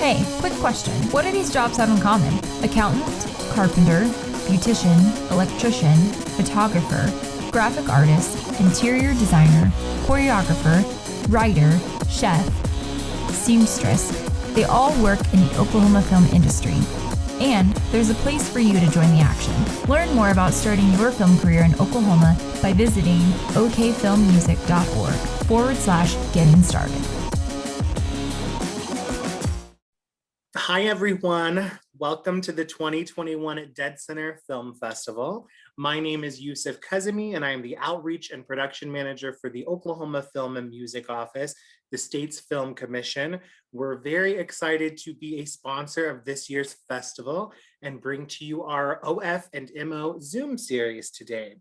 Hey, quick question. What do these jobs have in common? Accountant, carpenter, beautician, electrician, photographer, graphic artist, interior designer, choreographer, writer, chef, seamstress. They all work in the Oklahoma film industry. And there's a place for you to join the action. Learn more about starting your film career in Oklahoma by visiting okfilmmusic.org/getting started. Hi, everyone. Welcome to the 2021 deadCenter Film Festival. My name is Yousef, Kazemi, and I am the Outreach and Production Manager for the Oklahoma Film and Music Office, the state's film commission. We're very excited to be a sponsor of this year's festival and bring to you our OF+MO Zoom Series today.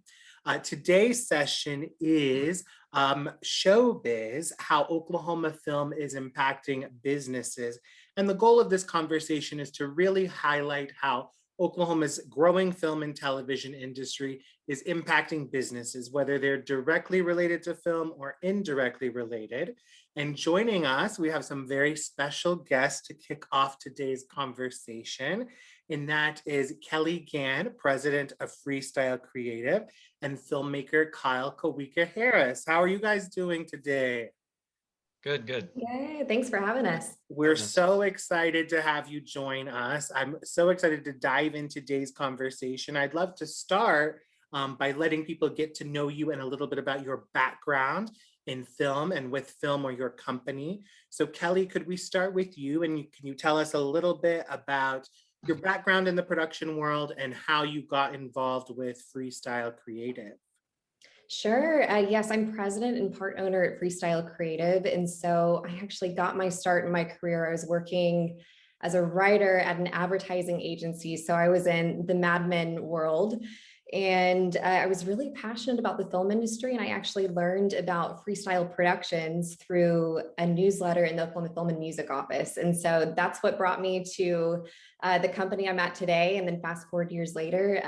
Today's session is Showbiz, how Oklahoma film is impacting businesses. And the goal of this conversation is to really highlight how Oklahoma's growing film and television industry is impacting businesses, whether they're directly related to film or indirectly related. And joining us, we have some very special guests to kick off today's conversation. And that is Kelley Gann, president of Freestyle Creative, and filmmaker Kauwika Harris. How are you guys doing today? Good. Yay, thanks for having us. We're so excited to have you join us. I'm so excited to dive into today's conversation. I'd love to start by letting people get to know you and a little bit about your background in film and with film or your company. So Kelley, could we start with you, and can you tell us a little bit about your background in the production world and how you got involved with Freestyle Creative? Sure. Yes, I'm president and part owner at Freestyle Creative. And so I actually got my start in my career. I was working as a writer at an advertising agency. So I was in the Mad Men world. And I was really passionate about the film industry. And I actually learned about freestyle productions through a newsletter in the Oklahoma Film and Music Office. And so that's what brought me to the company I'm at today. And then fast forward years later,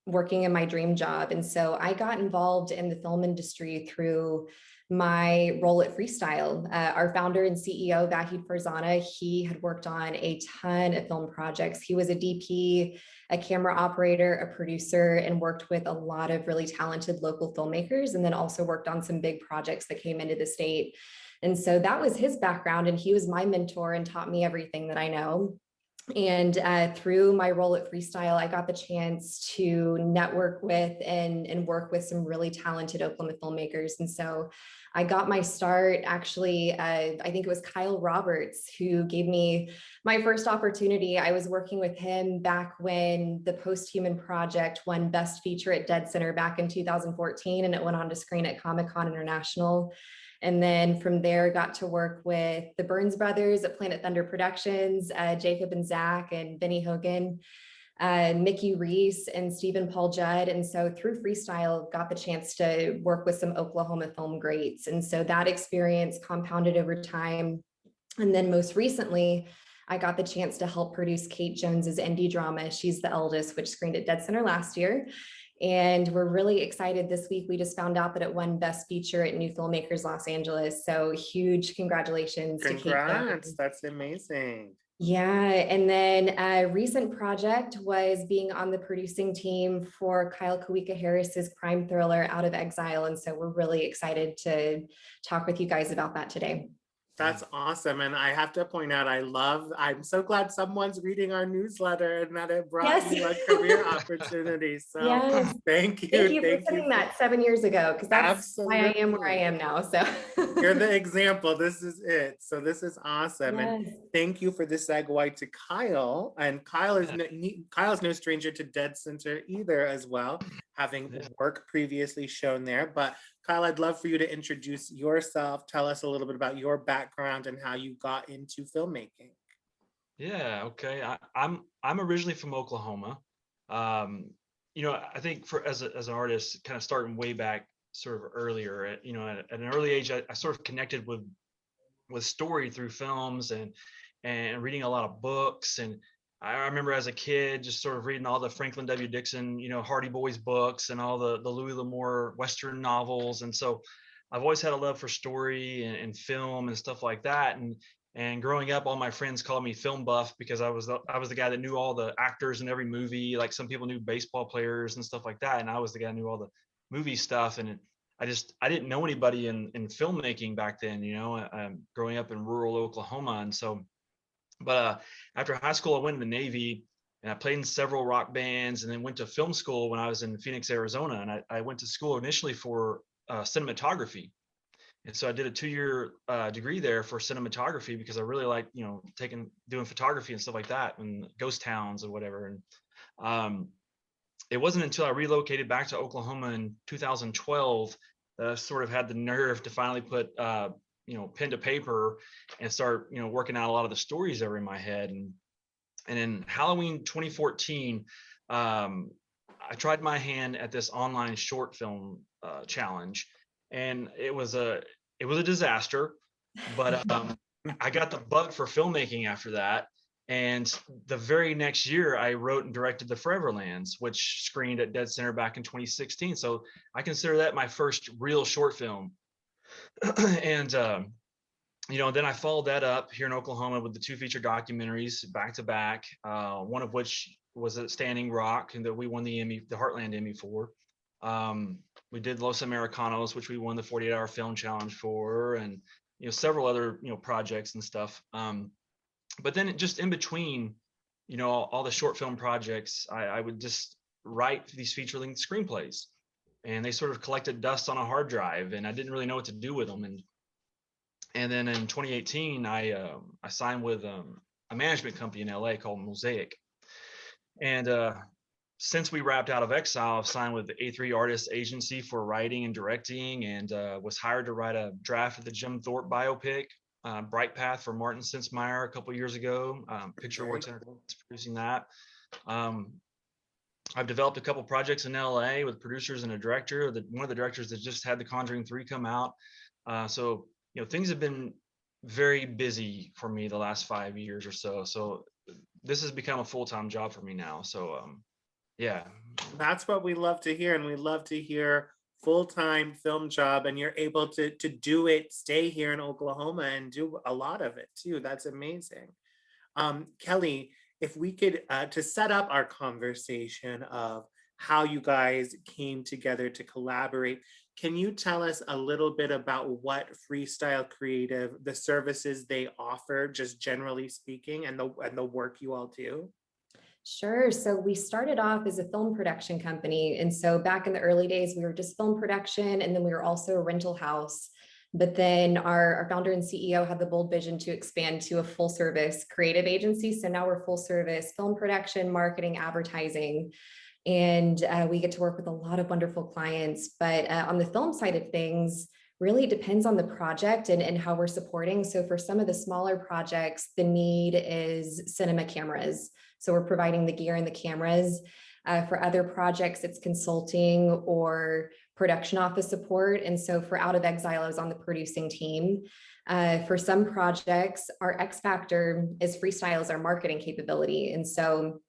working in my dream job. And so I got involved in the film industry through my role at Freestyle. Our founder and CEO, Vahid Farzana, he had worked on a ton of film projects. He was a DP, a camera operator, a producer, and worked with a lot of really talented local filmmakers, and then also worked on some big projects that came into the state. And so that was his background, and he was my mentor and taught me everything that I know. And through my role at Freestyle, I got the chance to network with and work with some really talented Oklahoma filmmakers. And so I got my start, actually, I think it was Kyle Roberts who gave me my first opportunity. I was working with him back when the Post-Human Project won Best Feature at deadCenter back in 2014, and it went on to screen at Comic-Con International. And then from there, got to work with the Burns brothers at Planet Thunder Productions, Jacob and Zach and Benny Hogan, Mickey Reese and Stephen Paul Judd. And so through Freestyle, got the chance to work with some Oklahoma film greats. And so that experience compounded over time. And then most recently, I got the chance to help produce Kate Jones's indie drama, She's the Eldest, which screened at deadCenter last year. And we're really excited this week. We just found out that it won Best Feature at New Filmmakers Los Angeles. So huge congratulations to Kate. Congrats, that's amazing. Yeah, and then a recent project was being on the producing team for Kauwika Harris's crime thriller Out of Exile. And so we're really excited to talk with you guys about that today. That's awesome. And I have to point out, I'm so glad someone's reading our newsletter and that it brought you a career opportunity. So thank you. Thank you for saying that 7 years ago, because that's why I am where I am now. So you're the example. This is it. So this is awesome. Yes. And thank you for the segue to Kyle. And Kyle's no stranger to deadCenter either as well, having work previously shown there. But Kyle, I'd love for you to introduce yourself. Tell us a little bit about your background and how you got into filmmaking. Yeah, okay. I'm originally from Oklahoma. You know, I think as an artist, kind of starting way back, sort of earlier, at an early age, I sort of connected with story through films and reading a lot of books. And I remember as a kid just sort of reading all the Franklin W. Dixon, Hardy Boys books and all the Louis L'Amour Western novels. And so I've always had a love for story and film and stuff like that. And And growing up, all my friends called me film buff because I was the guy that knew all the actors in every movie. Like some people knew baseball players and stuff like that, and I was the guy who knew all the movie stuff. And I didn't know anybody in filmmaking back then, growing up in rural Oklahoma. And so, but after high school, I went in the Navy, and I played in several rock bands, and then went to film school when I was in Phoenix, Arizona. And I went to school initially for cinematography. And so I did a 2-year degree there for cinematography because I really liked, doing photography and stuff like that, and ghost towns or whatever. And it wasn't until I relocated back to Oklahoma in 2012 that I sort of had the nerve to finally put, pen to paper and start, working out a lot of the stories that were in my head. And in Halloween 2014, I tried my hand at this online short film challenge. And it was a disaster, but I got the bug for filmmaking after that. And the very next year, I wrote and directed The Foreverlands, which screened at deadCenter back in 2016. So I consider that my first real short film. And then I followed that up here in Oklahoma with the 2 feature documentaries back to back. One of which was at Standing Rock, and that we won the Heartland Emmy for. We did Los Americanos, which we won the 48-hour film challenge for, and several other projects and stuff. But then just in between, all the short film projects, I would just write these feature-length screenplays, and they sort of collected dust on a hard drive, and I didn't really know what to do with them. And then in 2018, I signed with a management company in LA called Mosaic, and since we wrapped out of Exile, I've signed with the A3 Artists Agency for writing and directing, and was hired to write a draft of the Jim Thorpe biopic, Bright Path, for Martin Sinsmeyer a couple years ago. Pictureworks Entertainment is producing that. I've developed a couple projects in LA with producers and a director. One of the directors that just had The Conjuring 3 come out. So things have been very busy for me the last 5 years or so. So this has become a full-time job for me now. So yeah, that's what we love to hear, and we love to hear full-time film job, and you're able to do it, stay here in Oklahoma and do a lot of it too. That's amazing. Kelley, if we could to set up our conversation of how you guys came together to collaborate, can you tell us a little bit about what Freestyle Creative, the services they offer, just generally speaking, and the work you all do? Sure. So we started off as a film production company. And so back in the early days, we were just film production, and then we were also a rental house. But then our founder and CEO had the bold vision to expand to a full service creative agency. So now we're full service film production, marketing, advertising, and we get to work with a lot of wonderful clients. But on the film side of things, really depends on the project and how we're supporting. So for some of the smaller projects, the need is cinema cameras. So we're providing the gear and the cameras. For other projects, it's consulting or production office support. And so for Out of Exile, I was on the producing team. For some projects, our X factor is Freestyle as our marketing capability. And so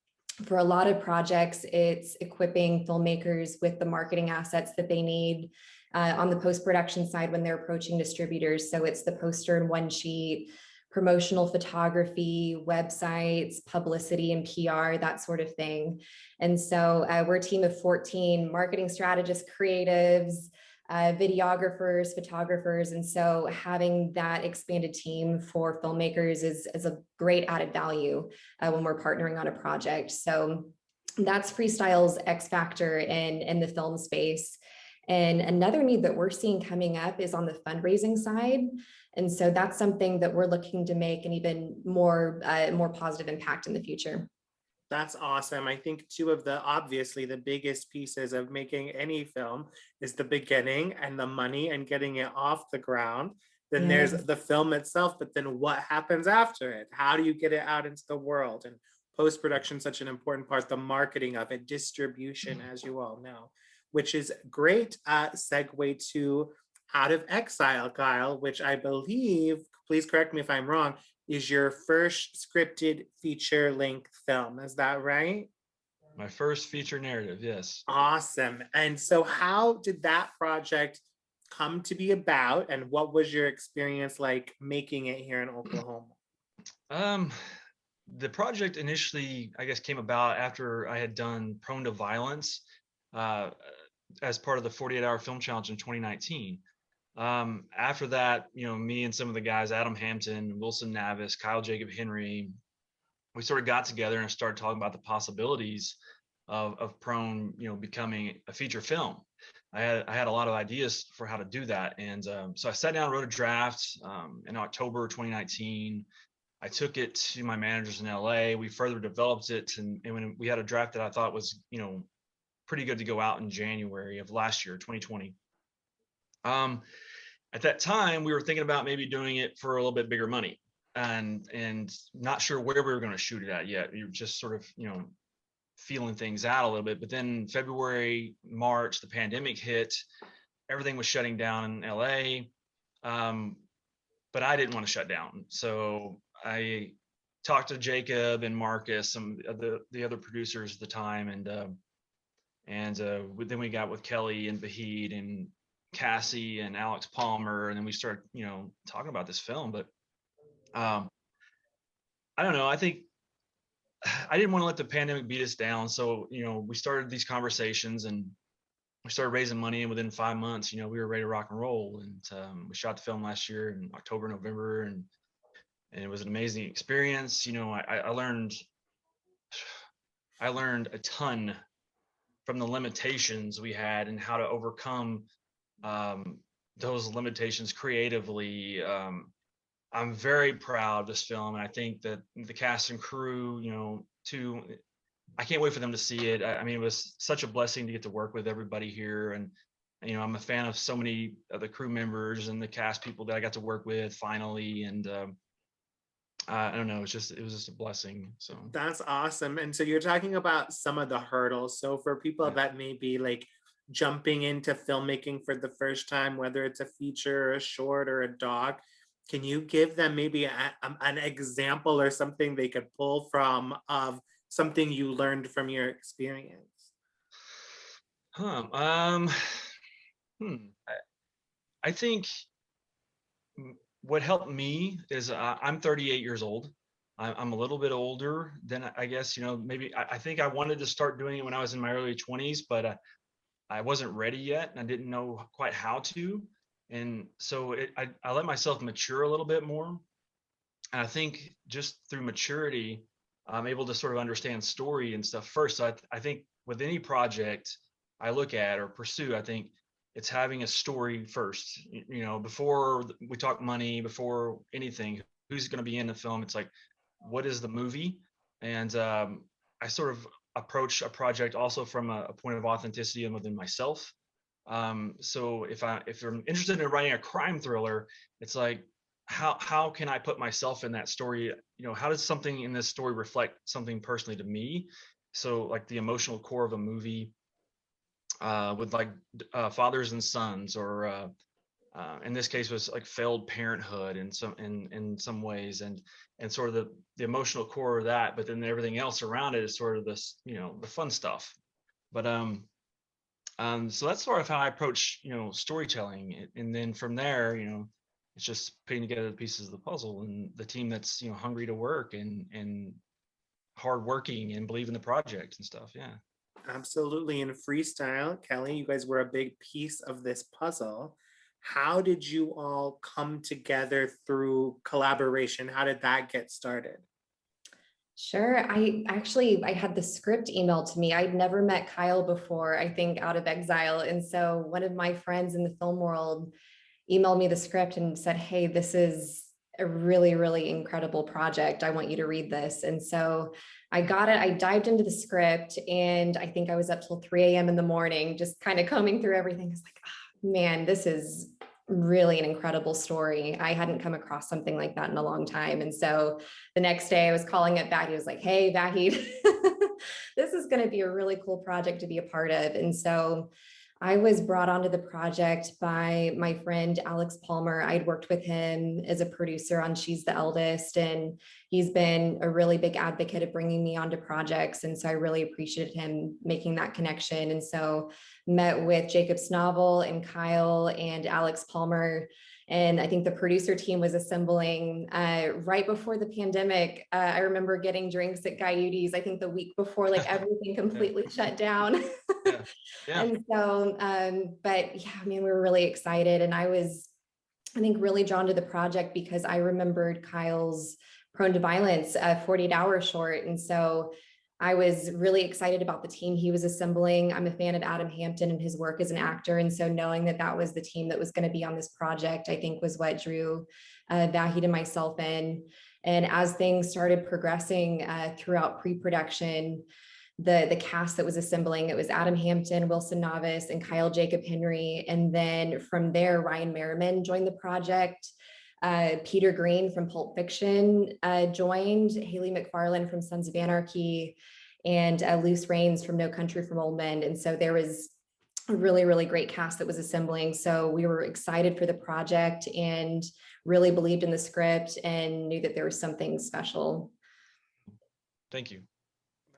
for a lot of projects, it's equipping filmmakers with the marketing assets that they need. On the post-production side, when they're approaching distributors. So it's the poster and one sheet, promotional photography, websites, publicity and PR, that sort of thing. And so we're a team of 14 marketing strategists, creatives, videographers, photographers. And so having that expanded team for filmmakers is a great added value when we're partnering on a project. So that's Freestyle's X factor in the film space. And another need that we're seeing coming up is on the fundraising side. And so that's something that we're looking to make an even more positive impact in the future. That's awesome. I think obviously the biggest pieces of making any film is the beginning and the money and getting it off the ground. Then there's the film itself, but then what happens after it? How do you get it out into the world? And post-production is such an important part, the marketing of it, distribution, as you all know, which is great segue to Out of Exile, Kyle, which I believe, please correct me if I'm wrong, is your first scripted feature-length film. Is that right? My first feature narrative, yes. Awesome. And so how did that project come to be about, and what was your experience like making it here in Oklahoma? The project initially, I guess, came about after I had done Prone to Violence as part of the 48-hour film challenge in 2019. After that, me and some of the guys, Adam Hampton, Wilson Navis, Kyle Jacob Henry, we sort of got together and started talking about the possibilities of Prone, becoming a feature film. I had a lot of ideas for how to do that, and so I sat down, wrote a draft in October 2019. I took it to my managers in LA. We further developed it, and when we had a draft that I thought was, pretty good to go out in January of last year, 2020. At that time, we were thinking about maybe doing it for a little bit bigger money, and not sure where we were going to shoot it at yet. We were just sort of, feeling things out a little bit. But then February, March, the pandemic hit. Everything was shutting down in LA, but I didn't want to shut down. So I talked to Jacob and Marcus, some of the other producers at the time, and then we got with Kelley and Vahid and Cassie and Alex Palmer, and then we started, talking about this film. But I don't know. I think I didn't want to let the pandemic beat us down, so we started these conversations and we started raising money, and within 5 months, we were ready to rock and roll. And we shot the film last year in October, November, and it was an amazing experience. I learned a ton from the limitations we had and how to overcome those limitations creatively. I'm very proud of this film, and I think that the cast and crew, I can't wait for them to see it. I mean, it was such a blessing to get to work with everybody here, and I'm a fan of so many of the crew members and the cast people that I got to work with finally, and I don't know, it was just a blessing. So that's awesome. And so you're talking about some of the hurdles. So for people that may be like jumping into filmmaking for the first time, whether it's a feature, a short, or a doc, can you give them maybe an example or something they could pull from of something you learned from your experience? I think what helped me is I'm 38 years old. I'm a little bit older than, I guess, maybe I think I wanted to start doing it when I was in my early 20s, but I wasn't ready yet, and I didn't know quite how to. And so I let myself mature a little bit more. And I think just through maturity, I'm able to sort of understand story and stuff first. So I think with any project I look at or pursue, I think it's having a story first, before we talk money, before anything, who's going to be in the film. It's like, what is the movie? And I sort of approach a project also from a point of authenticity and within myself. So if I'm interested in writing a crime thriller, it's like, how can I put myself in that story? How does something in this story reflect something personally to me? So like the emotional core of a movie, with like fathers and sons, or in this case was like failed parenthood in some ways, and sort of the emotional core of that, but then everything else around it is sort of this, the fun stuff. But so that's sort of how I approach, storytelling. And then from there, it's just putting together the pieces of the puzzle, and the team that's, hungry to work and hardworking and believe in the project and stuff. Yeah. Absolutely. In Freestyle, Kelley, you guys were a big piece of this puzzle. How did you all come together through collaboration? How did that get started? Sure. I had the script emailed to me. I'd never met Kyle before, I think, out of Exile. And so one of my friends in the film world emailed me the script and said, hey, this is a really, really incredible project. I want you to read this. And so I got it. I dived into the script, and I think I was up till 3 a.m. in the morning, just kind of combing through everything. I was like, oh, man, this is really an incredible story. I hadn't come across something like that in a long time. And so the next day I was calling up Vahid. I was like, hey, Vahid, this is going to be a really cool project to be a part of. And so I was brought onto the project by my friend, Alex Palmer. I'd worked with him as a producer on She's the Eldest, and he's been a really big advocate of bringing me onto projects. And so I really appreciated him making that connection. And so met with Jacob Snovel and Kyle and Alex Palmer And I think the producer team was assembling right before the pandemic. I remember getting drinks at Gaiudi's, I think the week before, like everything completely shut down. Yeah. Yeah. And so, but yeah, I mean, we were really excited. And I was, I think, really drawn to the project because I remembered Kyle's Prone to Violence 48 Hour short. And so I was really excited about the team he was assembling. I'm a fan of Adam Hampton and his work as an actor. And so knowing that that was the team that was going to be on this project, I think was what drew Vahid and myself in. And as things started progressing throughout pre-production, the cast that was assembling, it was Adam Hampton, Wilson Novice, and Kyle Jacob Henry. And then from there, Ryan Merriman joined the project. Peter Green from Pulp Fiction joined, Haley McFarland from Sons of Anarchy, and Luce Rains from No Country for Old Men. And so there was a really, really great cast that was assembling. So we were excited for the project and really believed in the script and knew that there was something special. Thank you.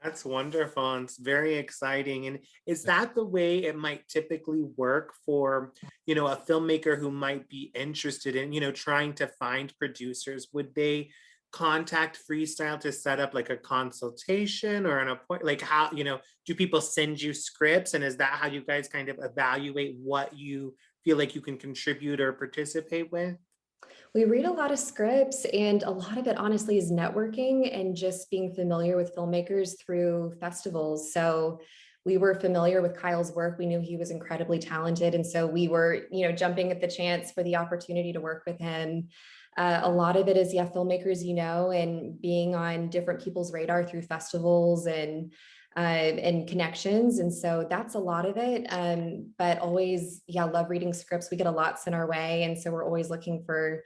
That's wonderful. And it's very exciting. And is that the way it might typically work for, a filmmaker who might be interested in, trying to find producers? Would they contact Freestyle to set up like a consultation or an appointment? Like how, do people send you scripts? And is that how you guys kind of evaluate what you feel like you can contribute or participate with? We read a lot of scripts, and a lot of it honestly is networking and just being familiar with filmmakers through festivals. So we were familiar with Kyle's work. We knew he was incredibly talented. And so we were, jumping at the chance for the opportunity to work with him. A lot of it is, filmmakers, and being on different people's radar through festivals and connections. And so that's a lot of it. But always, love reading scripts. We get a lot sent our way. And so we're always looking for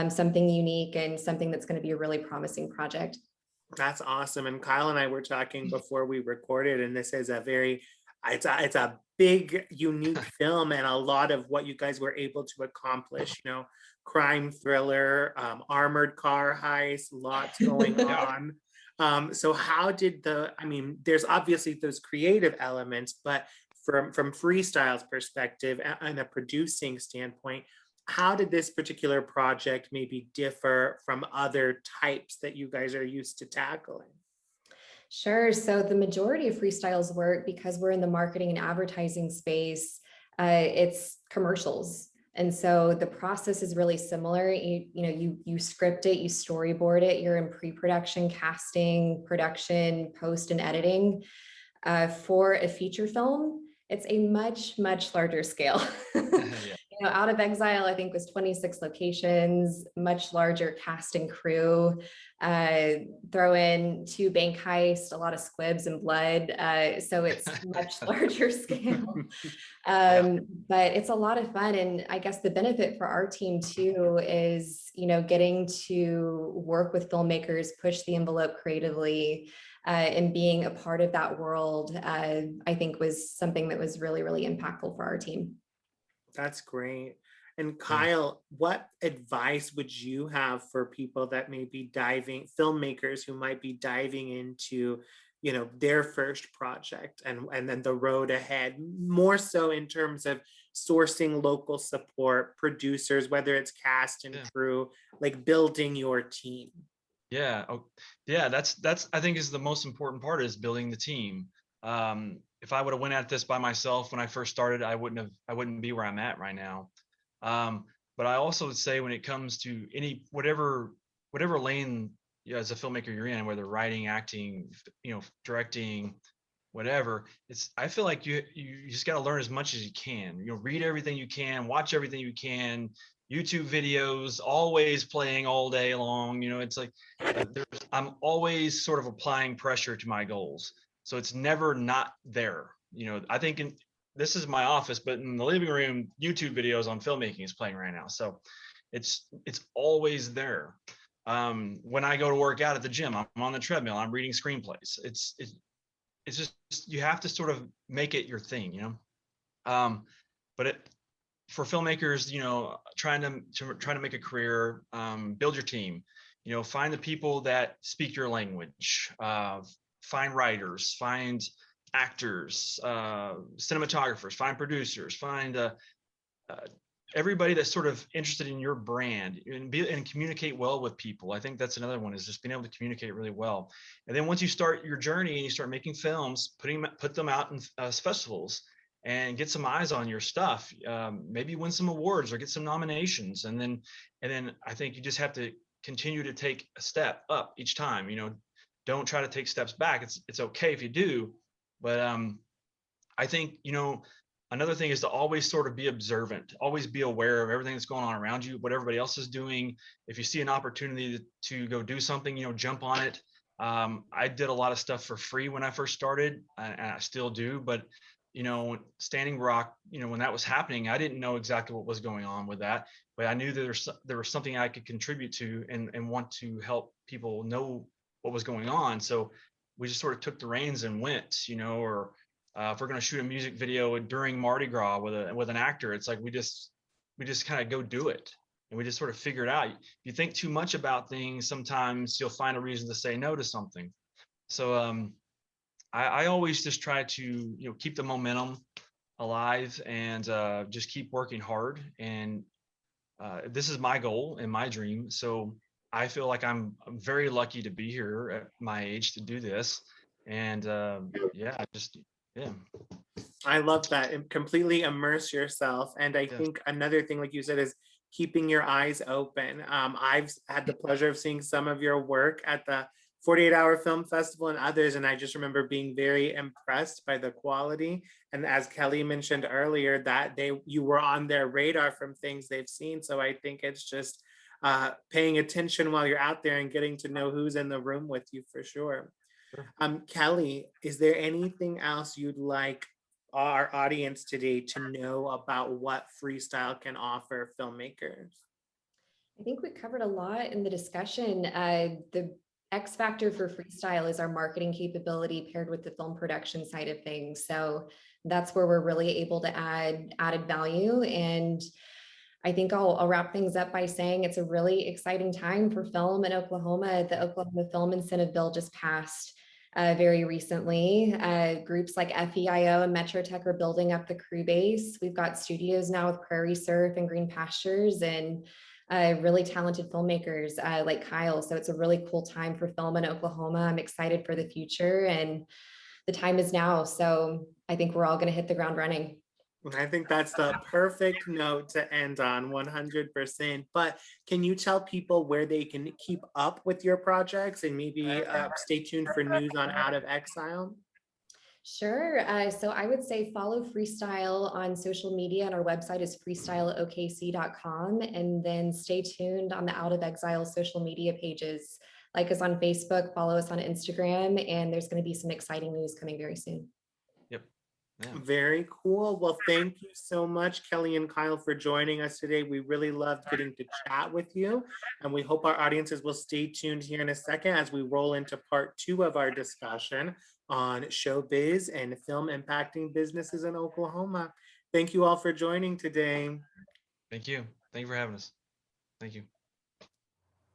something unique and something that's going to be a really promising project. That's awesome. And Kyle and I were talking before we recorded, and this is it's a big, unique film, and a lot of what you guys were able to accomplish, crime thriller, armored car heist, lots going on. So how did there's obviously those creative elements, but from Freestyle's perspective and a producing standpoint, how did this particular project maybe differ from other types that you guys are used to tackling? Sure. So the majority of Freestyle's work, because we're in the marketing and advertising space, it's commercials. And so the process is really similar. You script it, you storyboard it, you're in pre-production, casting, production, post, and editing. For a feature film, it's a much, much larger scale. Out of Exile, I think, was 26 locations, much larger cast and crew. Throw in 2 bank heists, a lot of squibs and blood. So it's much larger scale. But it's a lot of fun. And I guess the benefit for our team too is, getting to work with filmmakers, push the envelope creatively, and being a part of that world, I think was something that was really, really impactful for our team. That's great. And Kyle, what advice would you have for people that may be filmmakers who might be diving into, their first project and then the road ahead, more so in terms of sourcing local support, producers, whether it's cast and crew, like building your team? Yeah. Oh, yeah. That's I think is the most important part, is building the team. If I would have went at this by myself when I first started, I wouldn't be where I'm at right now. But I also would say, when it comes to whatever lane as a filmmaker you're in, whether writing, acting, directing, whatever, I feel like you just got to learn as much as you can. Read everything you can, watch everything you can. YouTube videos always playing all day long. It's like I'm always sort of applying pressure to my goals. So it's never not there. I think this is my office, but in the living room, YouTube videos on filmmaking is playing right now. So it's always there. When I go to work out at the gym, I'm on the treadmill, I'm reading screenplays. It's just, you have to sort of make it your thing, but for filmmakers, trying to make a career, build your team, find the people that speak your language, find writers, find actors, cinematographers, find producers, find everybody that's sort of interested in your brand and communicate well with people. I think that's another one, is just being able to communicate really well. And then once you start your journey and you start making films, put them out in festivals and get some eyes on your stuff, maybe win some awards or get some nominations. And then I think you just have to continue to take a step up each time. Don't try to take steps back. It's okay if you do, but I think, another thing is to always sort of be observant, always be aware of everything that's going on around you, what everybody else is doing. If you see an opportunity to go do something, jump on it. I did a lot of stuff for free when I first started, and I still do, but Standing Rock, when that was happening, I didn't know exactly what was going on with that, but I knew that there was something I could contribute to and want to help people know what was going on. So we just sort of took the reins and went, or if we're going to shoot a music video during Mardi Gras with an actor, it's like we just kind of go do it, and we just sort of figure it out. If you think too much about things, sometimes you'll find a reason to say no to something. So I always just try to keep the momentum alive and just keep working hard. And this is my goal and my dream. So I feel like I'm very lucky to be here at my age to do this. And yeah. I love that. And completely immerse yourself. And I think another thing, like you said, is keeping your eyes open. I've had the pleasure of seeing some of your work at the 48-Hour Film Festival and others, and I just remember being very impressed by the quality. And as Kelley mentioned earlier, that you were on their radar from things they've seen. So I think it's just paying attention while you're out there and getting to know who's in the room with you for sure. Kelley, is there anything else you'd like our audience today to know about what Freestyle can offer filmmakers? I think we covered a lot in the discussion. The X factor for Freestyle is our marketing capability paired with the film production side of things. So that's where we're really able to add added value. And I think I'll wrap things up by saying it's a really exciting time for film in Oklahoma. The Oklahoma Film Incentive Bill just passed very recently. Groups like FEIO and Metro Tech are building up the crew base. We've got studios now with Prairie Surf and Green Pastures and really talented filmmakers like Kyle. So it's a really cool time for film in Oklahoma. I'm excited for the future, and the time is now. So I think we're all going to hit the ground running. I think that's the perfect note to end on, 100%. But can you tell people where they can keep up with your projects and maybe stay tuned for news on Out of Exile? Sure. So I would say follow Freestyle on social media, and our website is freestyleokc.com. And then stay tuned on the Out of Exile social media pages. Like us on Facebook, follow us on Instagram, and there's going to be some exciting news coming very soon. Yep. Yeah. Very cool. Well, thank you so much, Kelley and Kyle, for joining us today. We really loved getting to chat with you, and we hope our audiences will stay tuned here in a second as we roll into part 2 of our discussion on showbiz and film impacting businesses in Oklahoma. Thank you all for joining today. Thank you. Thank you for having us. Thank you.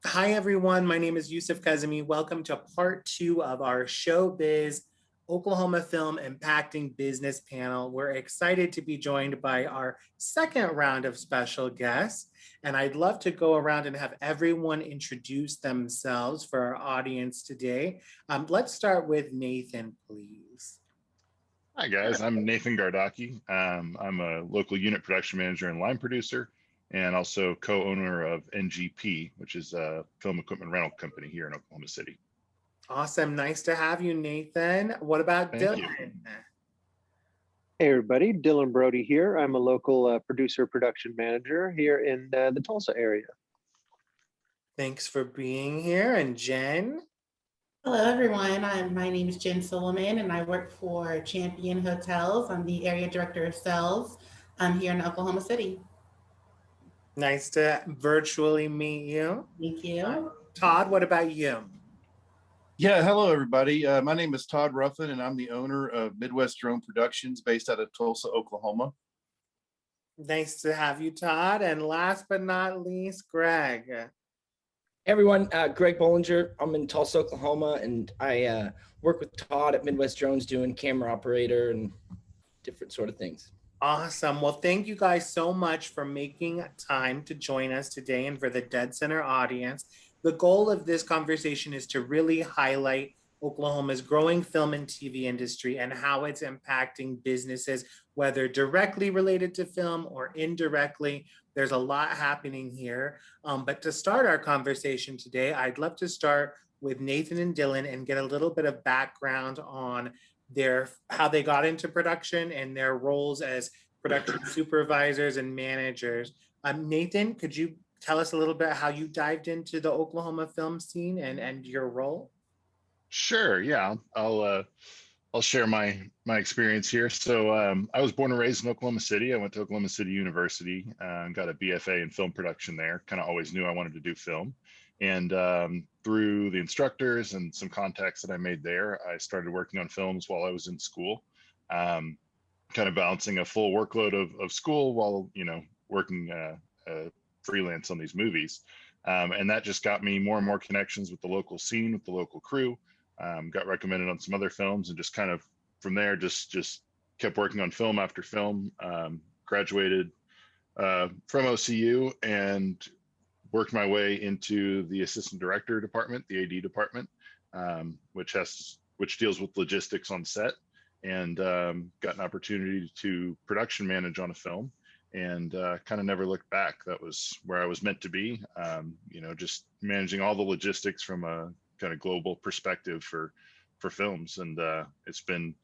Hi, everyone. My name is Yousef Kazemi. Welcome to part 2 of our Showbiz Oklahoma Film Impacting Business panel. We're excited to be joined by our second round of special guests. And I'd love to go around and have everyone introduce themselves for our audience today. Let's start with Nathan, please. Hi, guys. I'm Nathan Gardocki. I'm a local unit production manager and line producer, and also co-owner of NGP, which is a film equipment rental company here in Oklahoma City. Awesome. Nice to have you, Nathan. What about Dylan? Hey, everybody. Dylan Brodie here. I'm a local producer production manager here in the Tulsa area. Thanks for being here. And Jen? Hello, everyone. My name is Jen Suleiman, and I work for Champion Hotels. I'm the area director of sales here in Oklahoma City. Nice to virtually meet you. Thank you. Todd, what about you? Yeah, hello, everybody. My name is Todd Ruffin, and I'm the owner of Midwest Drone Productions based out of Tulsa, Oklahoma. Nice to have you, Todd. And last but not least, Greg. Hey everyone, Greg Bollinger. I'm in Tulsa, Oklahoma, and I work with Todd at Midwest Drones doing camera operator and different sort of things. Awesome. Well, thank you guys so much for making time to join us today and for the deadCenter audience. The goal of this conversation is to really highlight Oklahoma's growing film and TV industry and how it's impacting businesses, whether directly related to film or indirectly. There's a lot happening here. But to start our conversation today, I'd love to start with Nathan and Dylan and get a little bit of background on how they got into production and their roles as production supervisors and managers. Nathan, could you tell us a little bit how you dived into the Oklahoma film scene and your role? Sure. Yeah, I'll share my experience here. So I was born and raised in Oklahoma City. I went to Oklahoma City University and got a BFA in film production there. Kind of always knew I wanted to do film. And through the instructors and some contacts that I made there, I started working on films while I was in school, kind of balancing a full workload of school while, working freelance on these movies. And that just got me more and more connections with the local scene, with the local crew. Got recommended on some other films, and just kind of from there, just kept working on film after film. Graduated from OCU and worked my way into the assistant director department, the AD department, which deals with logistics on set, and got an opportunity to production manage on a film, and kind of never looked back. That was where I was meant to be. Just managing all the logistics from a kind of global perspective for films, and it's been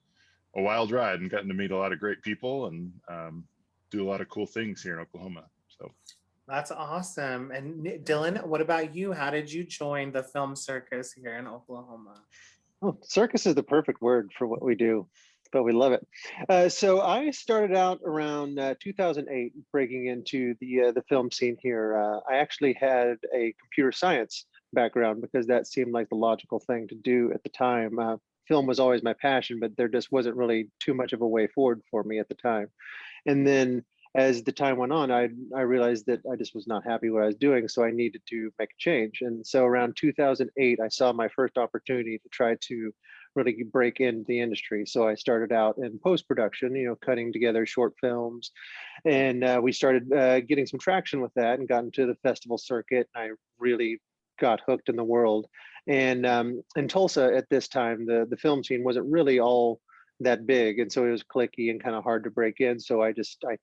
a wild ride, and gotten to meet a lot of great people and do a lot of cool things here in Oklahoma. So that's awesome. And Dylan, what about you? How did you join the film circus here in Oklahoma? Oh, circus is the perfect word for what we do, but we love it. So I started out around 2008, breaking into the film scene here. I actually had a computer science background because that seemed like the logical thing to do at the time. Film was always my passion, but there just wasn't really too much of a way forward for me at the time. And then as the time went on, I realized that I just was not happy what I was doing, so I needed to make a change. And so around 2008, I saw my first opportunity to try to really break into the industry. So I started out in post-production, cutting together short films, and we started getting some traction with that and got into the festival circuit. I really got hooked in the world. And in Tulsa at this time, the film scene wasn't really all that big, and so it was cliquey and kind of hard to break in. So I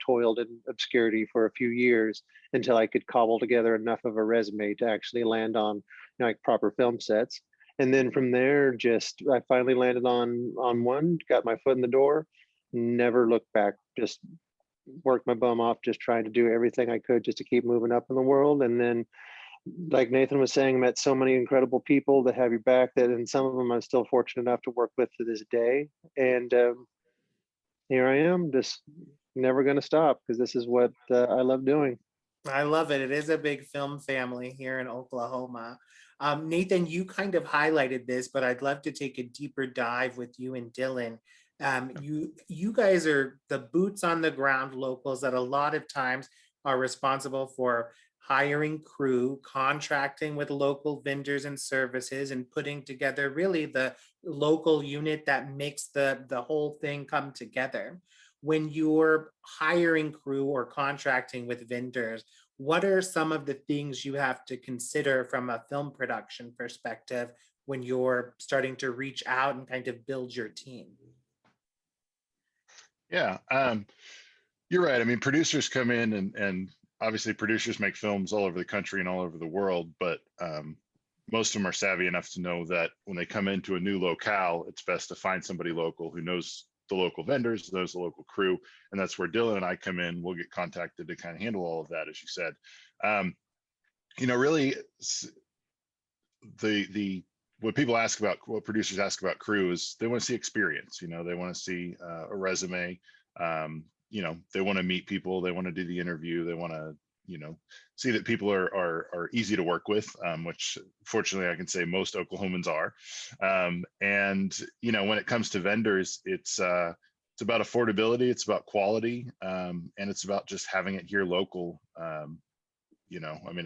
toiled in obscurity for a few years until I could cobble together enough of a resume to actually land on like proper film sets. And then from there, I finally landed on one, got my foot in the door, never looked back, just worked my bum off, just trying to do everything I could just to keep moving up in the world. And then, like Nathan was saying, met so many incredible people that have your back, and some of them I'm still fortunate enough to work with to this day. And here I am, just never going to stop, because this is what I love doing. I love it. It is a big film family here in Oklahoma. Nathan, you kind of highlighted this, but I'd love to take a deeper dive with you and Dylan. You guys are the boots on the ground locals that a lot of times are responsible for hiring crew, contracting with local vendors and services, and putting together really the local unit that makes the whole thing come together. When you're hiring crew or contracting with vendors, what are some of the things you have to consider from a film production perspective when you're starting to reach out and kind of build your team? Yeah, you're right. I mean, producers come in, and obviously producers make films all over the country and all over the world, but most of them are savvy enough to know that when they come into a new locale, it's best to find somebody local who knows the local vendors, knows the local crew. And that's where Dylan and I come in. We'll get contacted to kind of handle all of that, as you said. Really, what people ask about, what producers ask about crew is they want to see experience. They want to see a resume. They want to meet people. They want to do the interview. They want to, see that people are easy to work with, which fortunately I can say most Oklahomans are. And when it comes to vendors, it's about affordability, it's about quality, and it's about just having it here local.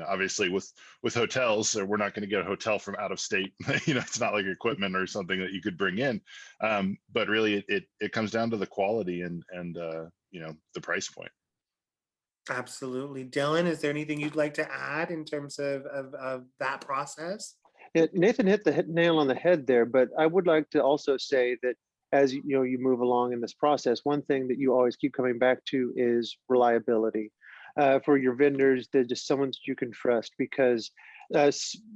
Obviously with hotels, we're not going to get a hotel from out of state. It's not like equipment or something that you could bring in. But really, it comes down to the quality and the price point. Absolutely. Dylan, is there anything you'd like to add in terms of that process? Yeah, Nathan hit the nail on the head there, but I would like to also say that as you move along in this process, one thing that you always keep coming back to is reliability. For your vendors, they're just someone that you can trust, because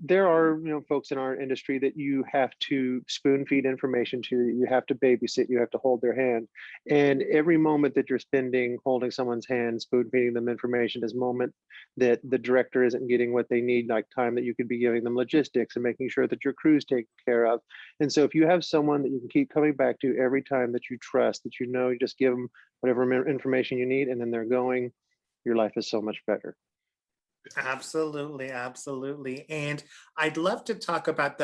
there are folks in our industry that you have to spoon feed information to, you have to babysit, you have to hold their hand, and every moment that you're spending holding someone's hand, spoon feeding them information, is moment that the director isn't getting what they need, like time that you could be giving them logistics and making sure that your crew's taken care of. And so if you have someone that you can keep coming back to every time, that you trust, that you just give them whatever information you need and then they're going, your life is so much better. Absolutely, absolutely. And I'd love to talk about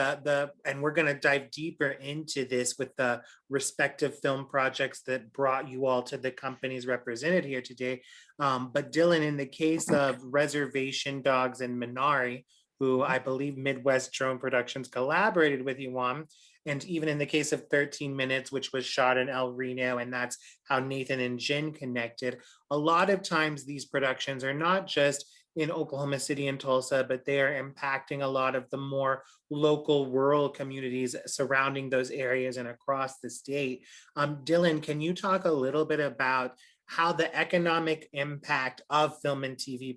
and we're going to dive deeper into this with the respective film projects that brought you all to the companies represented here today. But Dylan, in the case of Reservation Dogs and Minari, who I believe Midwest Drone Productions collaborated with you on, and even in the case of 13 Minutes, which was shot in El Reno, and that's how Nathan and Jen connected, a lot of times these productions are not just in Oklahoma City and Tulsa, but they are impacting a lot of the more local rural communities surrounding those areas and across the state. Dylan, can you talk a little bit about how the economic impact of film and TV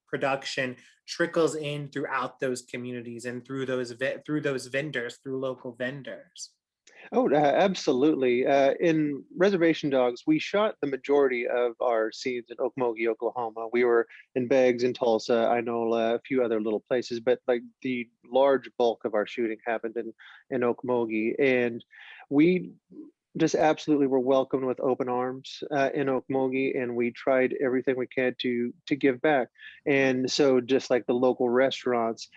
production trickles in throughout those communities and through those vendors, through local vendors? Oh, absolutely. In Reservation Dogs, we shot the majority of our scenes in Okmulgee, Oklahoma. We were in Beggs in Tulsa. I know a few other little places, but like the large bulk of our shooting happened in Okmulgee. And we just absolutely were welcomed with open arms in Okmulgee, and we tried everything we could to give back. And so just like the local restaurants,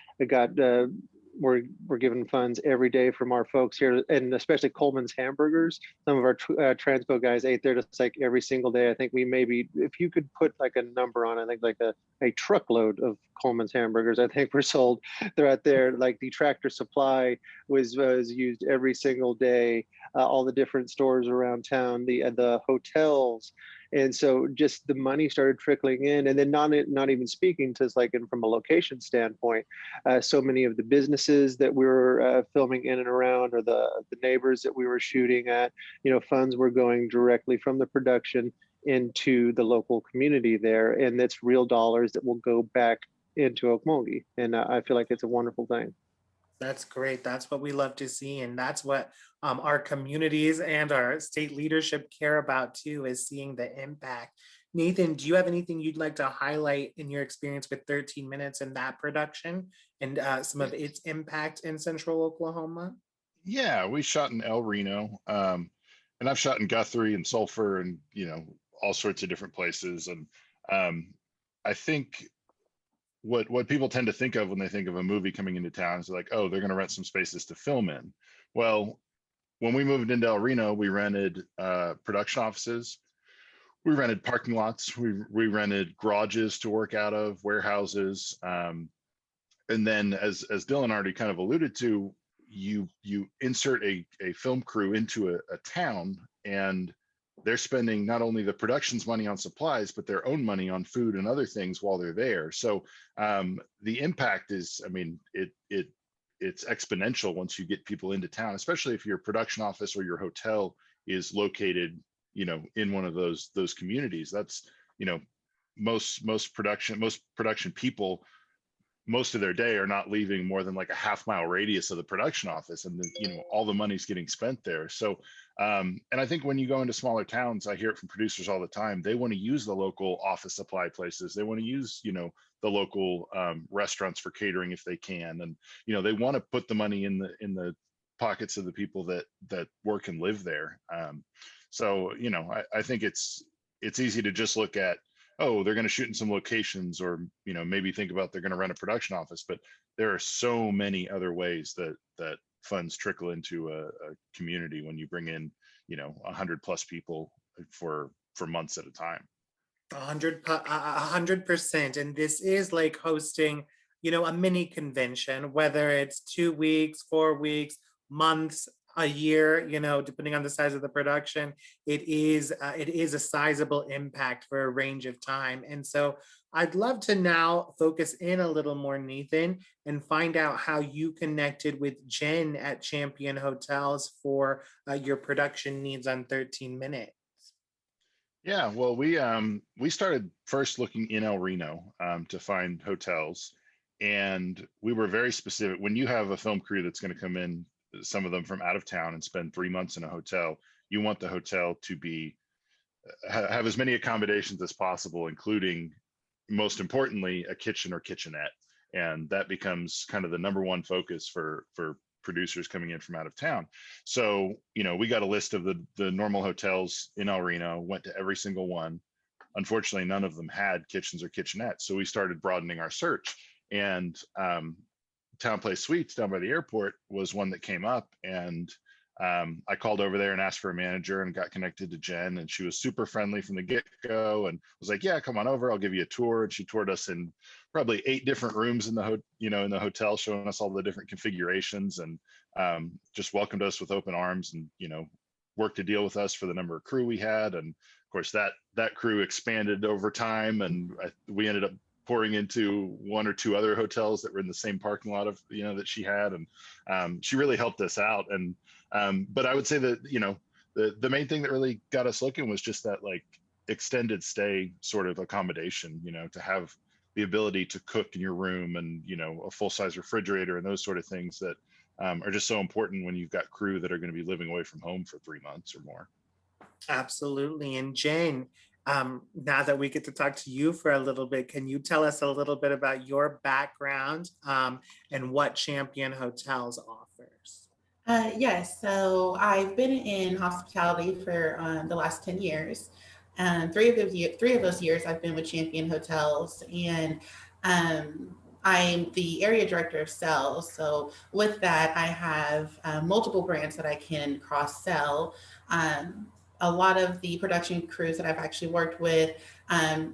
we're given funds every day from our folks here, and especially Coleman's Hamburgers. Some of our transpo guys ate there just like every single day. I think we maybe, if you could put like a number on, I think like a truckload of Coleman's Hamburgers, I think, were sold throughout there. Like the Tractor Supply was used every single day. All the different stores around town, the hotels. And so just the money started trickling in, and then not even speaking to like from a location standpoint, so many of the businesses that we were filming in and around, or the neighbors that we were shooting at, funds were going directly from the production into the local community there, and that's real dollars that will go back into Okmulgee. And I feel like it's a wonderful thing. That's great. That's what we love to see. And that's what our communities and our state leadership care about too, is seeing the impact. Nathan, do you have anything you'd like to highlight in your experience with 13 Minutes and that production and some of its impact in Central Oklahoma? Yeah, we shot in El Reno, and I've shot in Guthrie and Sulphur and, all sorts of different places. And I think what people tend to think of when they think of a movie coming into town is like, oh, they're going to rent some spaces to film in. Well, when we moved into El Reno, we rented production offices, we rented parking lots, we rented garages to work out of, warehouses, and then as Dylan already kind of alluded to, you insert a film crew into a town, and they're spending not only the production's money on supplies, but their own money on food and other things while they're there. So the impact is, I mean, it's exponential once you get people into town, especially if your production office or your hotel is located, in one of those communities. That's, most production people, most of their day are not leaving more than like a half-mile radius of the production office, and then, all the money's getting spent there. So and I think when you go into smaller towns, I hear it from producers all the time, they want to use the local office supply places, they want to use the local restaurants for catering if they can, and they want to put the money in the pockets of the people that work and live there. So I think it's easy to just look at, oh, they're going to shoot in some locations, or maybe think about they're going to rent a production office, but there are so many other ways that funds trickle into a community when you bring in 100+ people for months at a time. 100%. And this is like hosting a mini convention, whether it's 2 weeks, 4 weeks, months, a year, you know, depending on the size of the production, it is a sizable impact for a range of time. And so I'd love to now focus in a little more, Nathan, and find out how you connected with Jen at Champion Hotels for your production needs on 13 Minutes. Yeah, well, we started first looking in El Reno to find hotels, and we were very specific. When you have a film crew that's going to come in, some of them from out of town, and spend 3 months in a hotel, you want the hotel to be have as many accommodations as possible, including, most importantly, a kitchen or kitchenette, and that becomes kind of the number one focus for producers coming in from out of town. So, you know, we got a list of the normal hotels in El Reno, went to every single one. Unfortunately, none of them had kitchens or kitchenettes. So we started broadening our search, and Town Place Suites down by the airport was one that came up, and I called over there and asked for a manager and got connected to Jen, and she was super friendly from the get-go and was like, yeah, come on over, I'll give you a tour. And she toured us in probably 8 different rooms in the hotel, showing us all the different configurations, and just welcomed us with open arms, and, you know, worked a deal with us for the number of crew we had. And of course that crew expanded over time, and we ended up pouring into 1 or 2 other hotels that were in the same parking lot of, you know, that she had. And she really helped us out. And but I would say that, you know, the main thing that really got us looking was just that, like, extended stay sort of accommodation, you know, to have the ability to cook in your room, and, you know, a full-size refrigerator and those sort of things that are just so important when you've got crew that are going to be living away from home for 3 months or more. Absolutely. And Jane, now that we get to talk to you for a little bit, can you tell us a little bit about your background and what Champion Hotels offers? Yes, so I've been in hospitality for the last 10 years. 3 of those years I've been with Champion Hotels, and I'm the area director of sales. So with that, I have multiple brands that I can cross-sell. A lot of the production crews that I've actually worked with,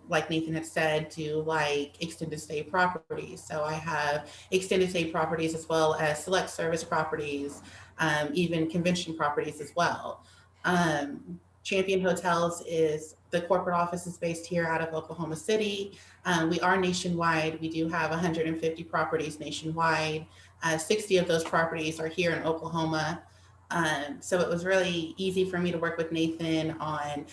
like Nathan had said, do like extended stay properties. So I have extended stay properties as well as select service properties, even convention properties as well. Champion Hotels the corporate office is based here out of Oklahoma City. We are nationwide. We do have 150 properties nationwide. 60 of those properties are here in Oklahoma. So it was really easy for me to work with Nathan on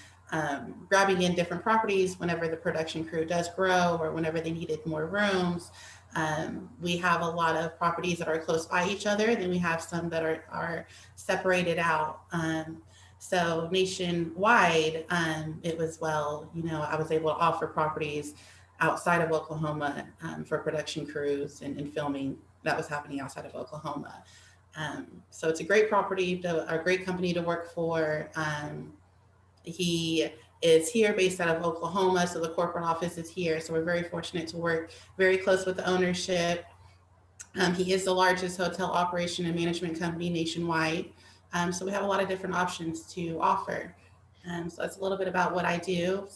grabbing in different properties whenever the production crew does grow or whenever they needed more rooms. We have a lot of properties that are close by each other, then we have some that are separated out. So nationwide, it was, well, you know, I was able to offer properties outside of Oklahoma for production crews and filming that was happening outside of Oklahoma. So it's a great property, a great company to work for. He is here based out of Oklahoma, so the corporate office is here. So we're very fortunate to work very close with the ownership. He is the largest hotel operation and management company nationwide. So we have a lot of different options to offer. So that's a little bit about what I do.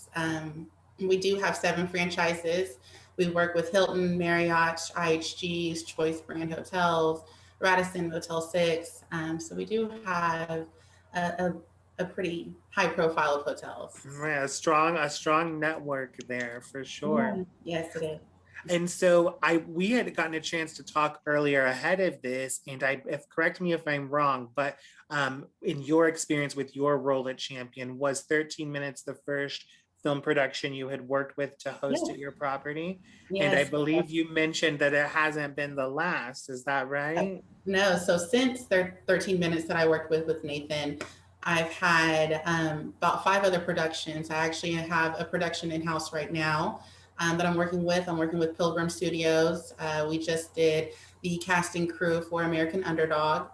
We do have 7 franchises. We work with Hilton, Marriott, IHGs, Choice Brand Hotels, Radisson, Motel 6. So we do have a pretty high profile of hotels. Yeah, a strong network there for sure. Yeah. Yes, it is. And so we had gotten a chance to talk earlier ahead of this, and correct me if I'm wrong, but in your experience with your role at Champion, was 13 Minutes the first film production you had worked with to host at your property? Yes. And I believe you mentioned that it hasn't been the last. Is that right? No. So since 13 Minutes that I worked with Nathan, I've had about 5 other productions. I actually have a production in-house right now that I'm working with. I'm working with Pilgrim Studios. We just did the casting crew for American Underdog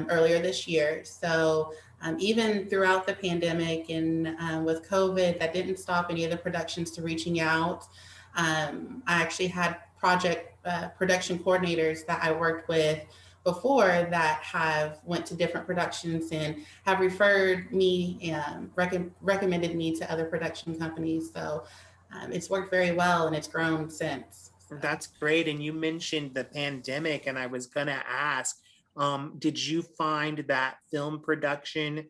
earlier this year. So even throughout the pandemic and with COVID, that didn't stop any of the productions to reaching out. I actually had production coordinators that I worked with before that have went to different productions and have referred me and recommended me to other production companies. So it's worked very well and it's grown since. That's great. And you mentioned the pandemic, and I was going to ask, Did you find that film production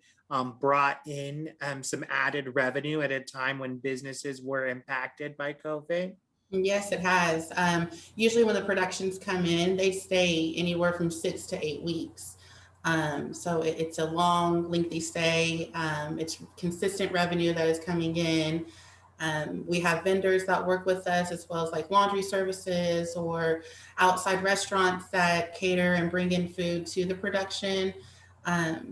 brought in some added revenue at a time when businesses were impacted by COVID? Yes, it has. Usually when the productions come in, they stay anywhere from 6 to 8 weeks. So it's a long, lengthy stay. It's consistent revenue that is coming in. We have vendors that work with us, as well as like laundry services or outside restaurants that cater and bring in food to the production.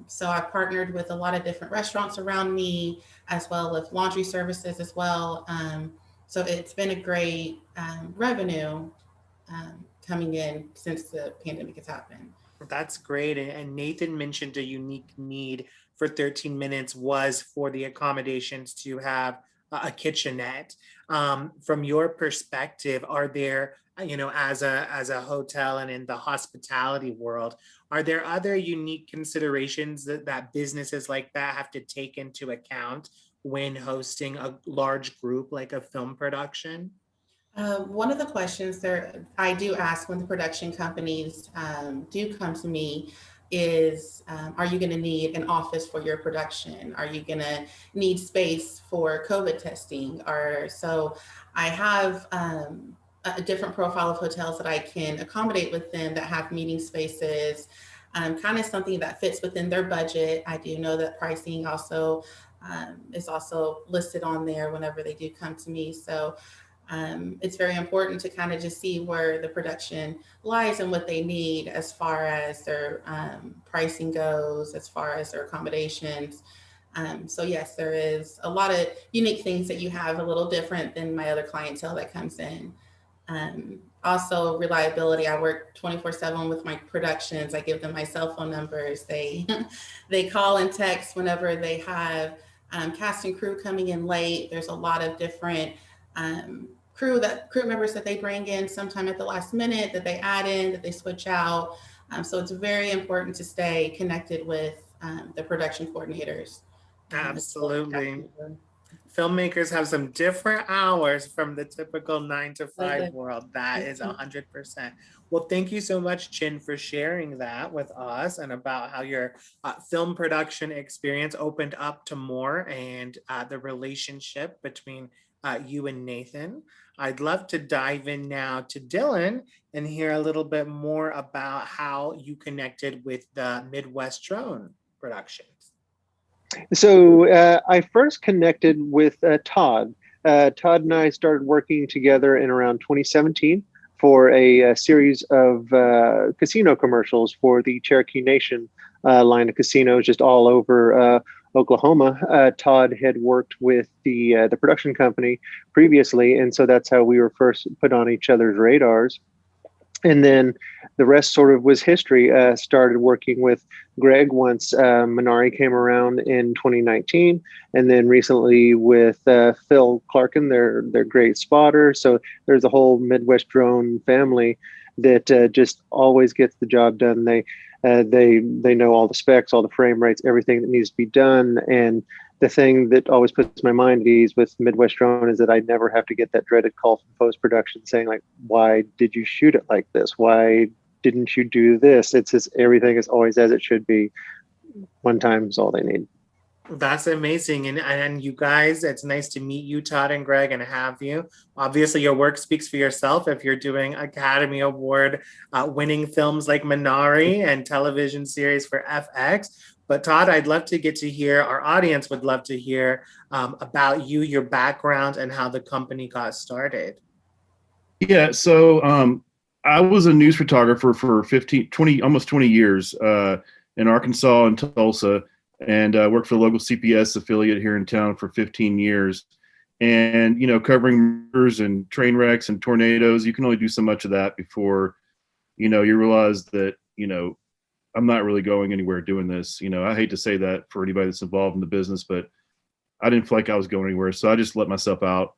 So I've partnered with a lot of different restaurants around me, as well as laundry services as well. So it's been a great revenue coming in since the pandemic has happened. That's great. And Nathan mentioned a unique need for 13 minutes was for the accommodations to have a kitchenette. From your perspective, are there, as a hotel and in the hospitality world, are there other unique considerations that businesses like that have to take into account when hosting a large group like a film production? One of the questions there I do ask when the production companies do come to me is, are you going to need an office for your production? Are you going to need space for COVID testing? So I have a different profile of hotels that I can accommodate with them that have meeting spaces, kind of something that fits within their budget. I do know that pricing also is also listed on there whenever they do come to me. So it's very important to kind of just see where the production lies and what they need as far as their pricing goes, as far as their accommodations. So yes, there is a lot of unique things that you have a little different than my other clientele that comes in. Also reliability. I work 24/7 with my productions. I give them my cell phone numbers. They call and text whenever they have cast and crew coming in late. There's a lot of different crew members that they bring in sometime at the last minute, that they add in, that they switch out. So it's very important to stay connected with the production coordinators. Absolutely. Filmmakers have some different hours from the typical 9 to 5 world. That is 100%. Well, thank you so much, Chin, for sharing that with us and about how your film production experience opened up to more and the relationship between you and Nathan. I'd love to dive in now to Dylan and hear a little bit more about how you connected with the Midwest Drone Productions. So I first connected with Todd. Todd and I started working together in around 2017 for a series of casino commercials for the Cherokee Nation line of casinos just all over Oklahoma. Todd had worked with the production company previously, and so that's how we were first put on each other's radars. And then the rest sort of was history. Started working with Greg once Minari came around in 2019, and then recently with Phil Clarkin, their great spotter. So there's a whole Midwest Drone family that just always gets the job done. They know all the specs, all the frame rates, everything that needs to be done. And the thing that always puts my mind at ease with Midwest Drone is that I never have to get that dreaded call from post-production saying like, why did you shoot it like this? Why didn't you do this? It's just, everything is always as it should be. One time is all they need. That's amazing. And you guys, it's nice to meet you, Todd and Greg, and have you. Obviously, your work speaks for yourself if you're doing Academy Award winning films like Minari and television series for FX. But Todd, I'd love to get to hear, our audience would love to hear about you, your background, and how the company got started. Yeah, so I was a news photographer for almost 20 years in Arkansas and Tulsa, and worked for the local CPS affiliate here in town for 15 years. And, covering murders and train wrecks and tornadoes, you can only do so much of that before, you realize that, I'm not really going anywhere doing this. I hate to say that for anybody that's involved in the business, but I didn't feel like I was going anywhere. So I just let myself out.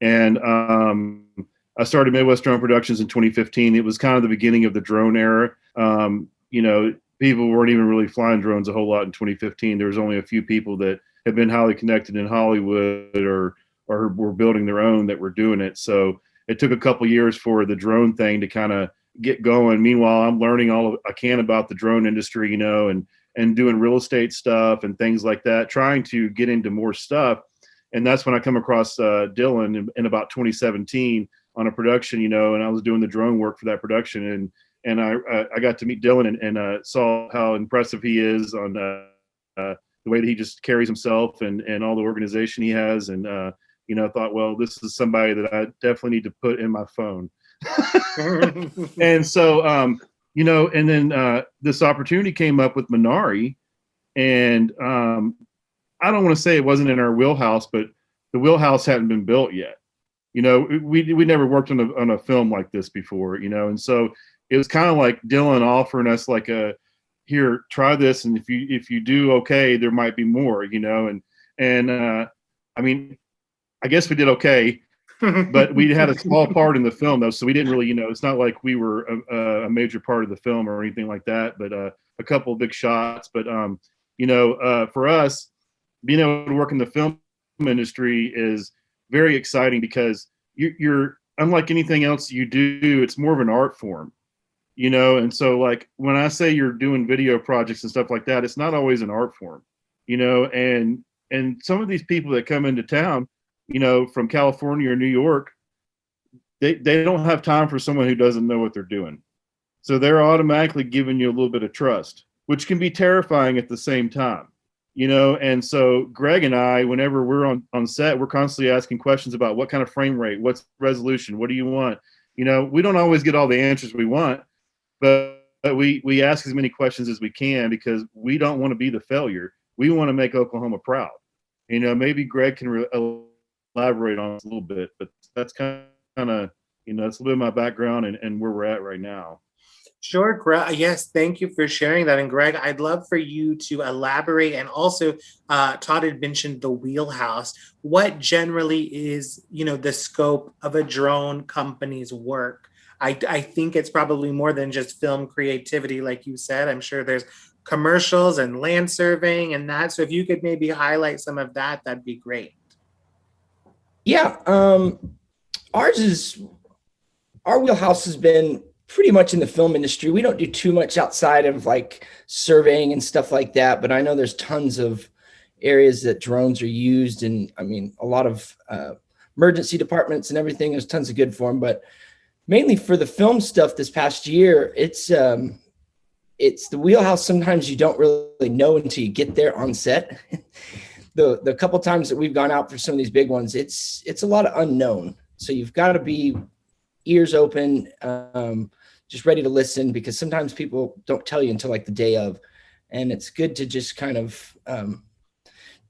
And I started Midwest Drone Productions in 2015. It was kind of the beginning of the drone era. People weren't even really flying drones a whole lot in 2015. There was only a few people that had been highly connected in Hollywood or were building their own that were doing it. So it took a couple years for the drone thing to kind of get going. Meanwhile, I'm learning all I can about the drone industry, and doing real estate stuff and things like that, trying to get into more stuff. And that's when I come across Dylan in about 2017 on a production, and I was doing the drone work for that production. And I got to meet Dylan and saw how impressive he is on the way that he just carries himself and all the organization he has. And, I thought, well, this is somebody that I definitely need to put in my phone. And so, and then this opportunity came up with Minari, and I don't want to say it wasn't in our wheelhouse, but the wheelhouse hadn't been built yet. We never worked on a film like this before, and so it was kind of like Dylan offering us like here, try this, and if you do okay, there might be more, and I mean, I guess we did okay. But we had a small part in the film, though, so we didn't really, it's not like we were a major part of the film or anything like that. But a couple of big shots. But for us, being able to work in the film industry is very exciting because you're unlike anything else you do. It's more of an art form, And so, like when I say you're doing video projects and stuff like that, it's not always an art form, And some of these people that come into town, from California or New York, they don't have time for someone who doesn't know what they're doing. So they're automatically giving you a little bit of trust, which can be terrifying at the same time, And so Greg and I, whenever we're on set, we're constantly asking questions about what kind of frame rate, what's resolution, what do you want? We don't always get all the answers we want, but we ask as many questions as we can because we don't want to be the failure. We want to make Oklahoma proud. Maybe Greg can elaborate on this a little bit, but that's kind of, that's a little bit of my background and where we're at right now. Sure, Greg. Yes, thank you for sharing that. And Greg, I'd love for you to elaborate. And also, Todd had mentioned the wheelhouse. What generally is, the scope of a drone company's work? I think it's probably more than just film creativity, like you said. I'm sure there's commercials and land surveying and that. So if you could maybe highlight some of that, that'd be great. Yeah, our wheelhouse has been pretty much in the film industry. We don't do too much outside of like surveying and stuff like that, but I know there's tons of areas that drones are used, and I mean, a lot of emergency departments and everything. There's tons of good for them, but mainly for the film stuff this past year, it's the wheelhouse. Sometimes you don't really know until you get there on set. The couple times that we've gone out for some of these big ones, it's a lot of unknown. So you've got to be ears open, just ready to listen, because sometimes people don't tell you until like the day of, and it's good to just kind of know